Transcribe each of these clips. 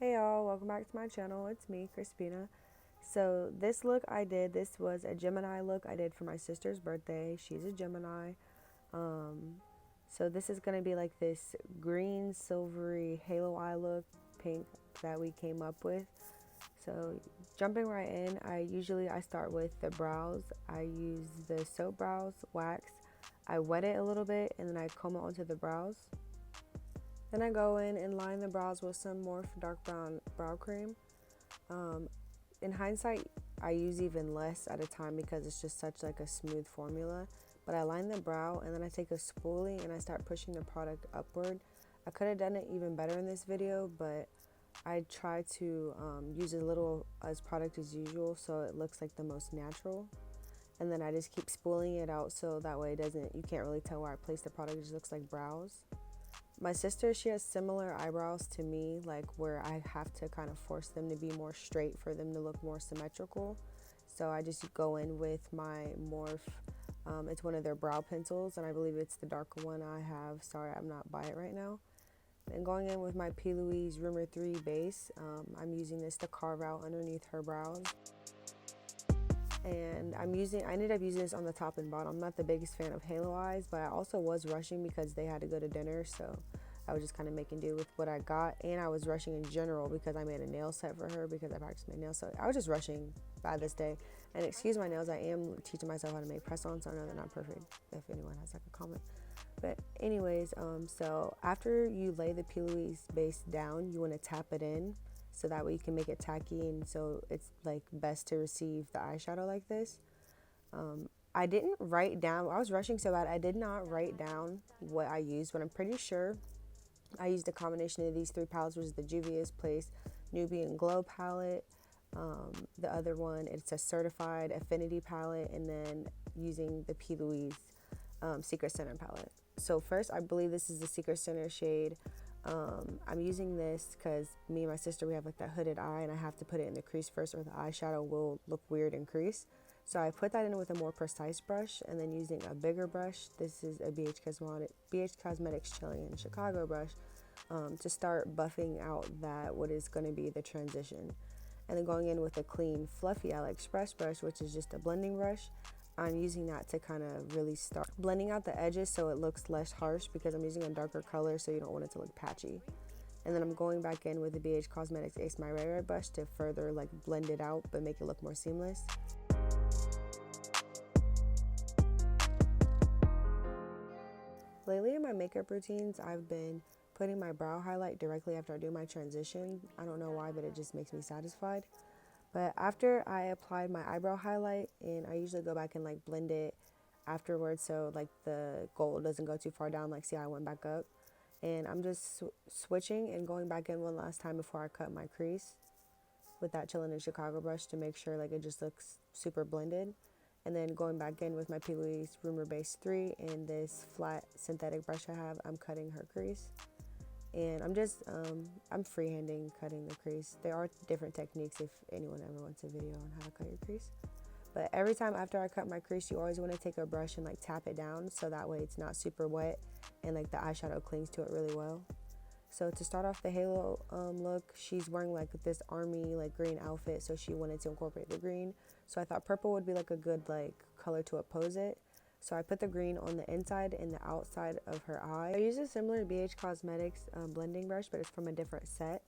Hey y'all, welcome back to my channel. It's me, Crispina. So this look I did, this was a Gemini look I did for my sister's birthday. She's a Gemini. So this is gonna be like this green, silvery halo eye look, pink that we came up with. So jumping right in, I start with the brows. I use the soap brows wax. I wet it a little bit and then I comb it onto the brows. Then I go in and line the brows with some Morphe dark brown brow cream. Um, in hindsight, I use even less at a time because it's just such like a smooth formula. But I line the brow and then I take a spoolie and I start pushing the product upward. I could have done it even better in this video, but I try to use as little as product as usual so it looks like the most natural. And then I just keep spooling it out so that way you can't really tell where I place the product, it just looks like brows. My sister, she has similar eyebrows to me, like where I have to kind of force them to be more straight for them to look more symmetrical. So I just go in with my Morphe. It's one of their brow pencils, and I believe it's the darker one I have. Sorry, I'm not by it right now. And going in with my P. Louise Rumor 3 base, I'm using this to carve out underneath her brows. And I ended up using this on the top and bottom. I'm not the biggest fan of halo eyes, but I also was rushing because they had to go to dinner, so I was just kind of making do with what I got. And I was rushing in general because I made a nail set for her because I practiced my nails. So I was just rushing by this day. And excuse my nails, I am teaching myself how to make press-ons, so I know they're not perfect if anyone has like a comment. But anyways, so after you lay the P. Louise base down, you want to tap it in so that way you can make it tacky and so it's like best to receive the eyeshadow like this. I didn't write down, I was rushing so bad, I did not write down what I used, but I'm pretty sure I used a combination of these three palettes, which is the Juvias Place Nubian Glow palette. The other one, it's a certified affinity palette, and then using the P. Louise Secret Center palette. So first, I believe this is the Secret Center shade. I'm using this because me and my sister, we have like that hooded eye and I have to put it in the crease first or the eyeshadow will look weird in crease. So I put that in with a more precise brush and then using a bigger brush. This is a BH Cosmetics Chilean Chicago brush to start buffing out what is going to be the transition. And then going in with a clean fluffy AliExpress brush, which is just a blending brush. I'm using that to kind of really start blending out the edges so it looks less harsh because I'm using a darker color so you don't want it to look patchy. And then I'm going back in with the BH Cosmetics Ace My Ray brush to further like blend it out but make it look more seamless. Lately in my makeup routines, I've been putting my brow highlight directly after I do my transition. I don't know why, but it just makes me satisfied. But after I applied my eyebrow highlight, and I usually go back and like blend it afterwards so like the gold doesn't go too far down, like see how I went back up. And I'm just switching and going back in one last time before I cut my crease with that Chillin' in Chicago brush to make sure like it just looks super blended. And then going back in with my P. Louise Rumor Base 3 and this flat synthetic brush I have, I'm cutting her crease. And I'm freehanding cutting the crease. There are different techniques if anyone ever wants a video on how to cut your crease. But every time after I cut my crease, you always want to take a brush and like tap it down so that way it's not super wet and like the eyeshadow clings to it really well. So to start off the halo look, she's wearing like this army like green outfit, so she wanted to incorporate the green. So I thought purple would be like a good like color to oppose it. So I put the green on the inside and the outside of her eye. I use a similar BH Cosmetics blending brush, but it's from a different set.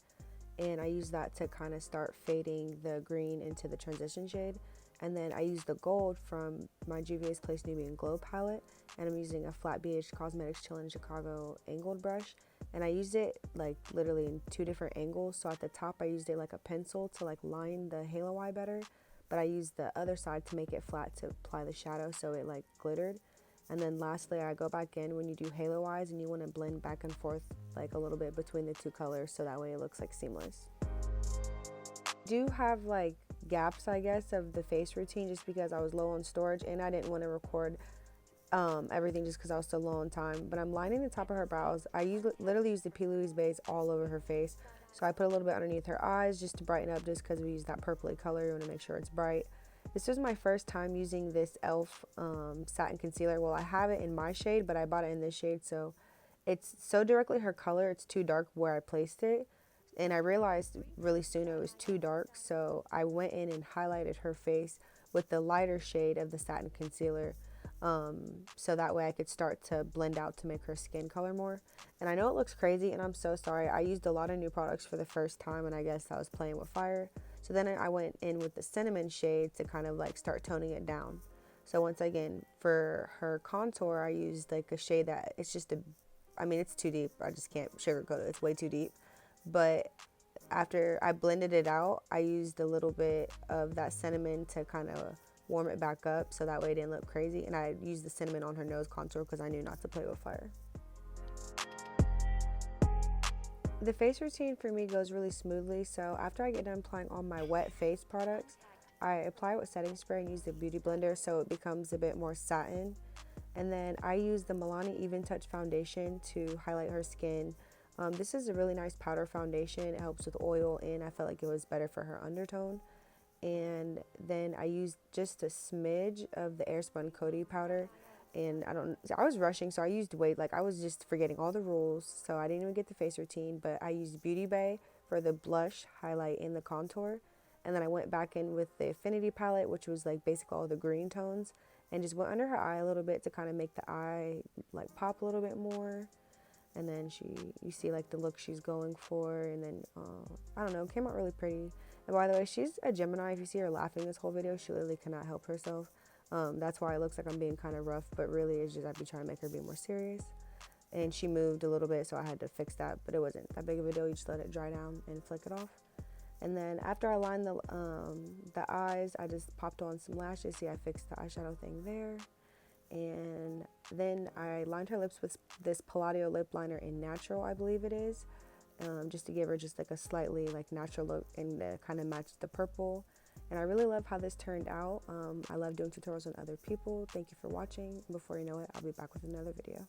And I use that to kind of start fading the green into the transition shade. And then I use the gold from my Juvia's Place Nubian Glow palette. And I'm using a flat BH Cosmetics Chillin' Chicago angled brush. And I used it like literally in two different angles. So at the top I used it like a pencil to like line the halo eye better. But I used the other side to make it flat to apply the shadow so it like glittered. And then lastly, I go back in when you do halo eyes and you want to blend back and forth like a little bit between the two colors so that way it looks like seamless. I do have like gaps, I guess, of the face routine just because I was low on storage and I didn't want to record everything just because I was so low on time. But I'm lining the top of her brows. Literally use the P. Louise base all over her face. So I put a little bit underneath her eyes just to brighten up just because we use that purpley color. You want to make sure it's bright. This was my first time using this e.l.f. Satin Concealer. Well, I have it in my shade, but I bought it in this shade. So it's so directly her color. It's too dark where I placed it. And I realized really soon it was too dark, so I went in and highlighted her face with the lighter shade of the Satin Concealer, so that way I could start to blend out to make her skin color more. And I know it looks crazy, and I'm so sorry. I used a lot of new products for the first time, and I guess I was playing with fire. So then I went in with the cinnamon shade to kind of like start toning it down. So once again, for her contour, I used like a shade that it's just I mean, it's too deep. I just can't sugarcoat it. It's way too deep. But after I blended it out, I used a little bit of that cinnamon to kind of warm it back up so that way it didn't look crazy. And I used the cinnamon on her nose contour because I knew not to play with fire. The face routine for me goes really smoothly. So after I get done applying all my wet face products, I apply it with setting spray and use the beauty blender so it becomes a bit more satin. And then I use the Milani Eventouch foundation to highlight her skin. This is a really nice powder foundation. It helps with oil, and I felt like it was better for her undertone. And then I used just a smidge of the airspun coty powder. And I was rushing, so I used way, like I was just forgetting all the rules. So I didn't even get the face routine, but I used Beauty Bay for the blush, highlight, and the contour. And then I went back in with the Affinity palette, which was like basically all the green tones, and just went under her eye a little bit to kind of make the eye like pop a little bit more. And then you see like the look she's going for, and then I don't know, it came out really pretty. And by the way, she's a Gemini. If you see her laughing this whole video, she literally cannot help herself. That's why it looks like I'm being kind of rough, but really it's just I'd be trying to make her be more serious. And she moved a little bit, so I had to fix that, but it wasn't that big of a deal. You just let it dry down and flick it off. And then after I lined the eyes, I just popped on some lashes. See, I fixed the eyeshadow thing there. And then I lined her lips with this Palladio lip liner in Natural, I believe it is, just to give her just like a slightly like natural look and kind of match the purple. And I really love how this turned out. I love doing tutorials on other people. Thank you for watching. Before you know it, I'll be back with another video.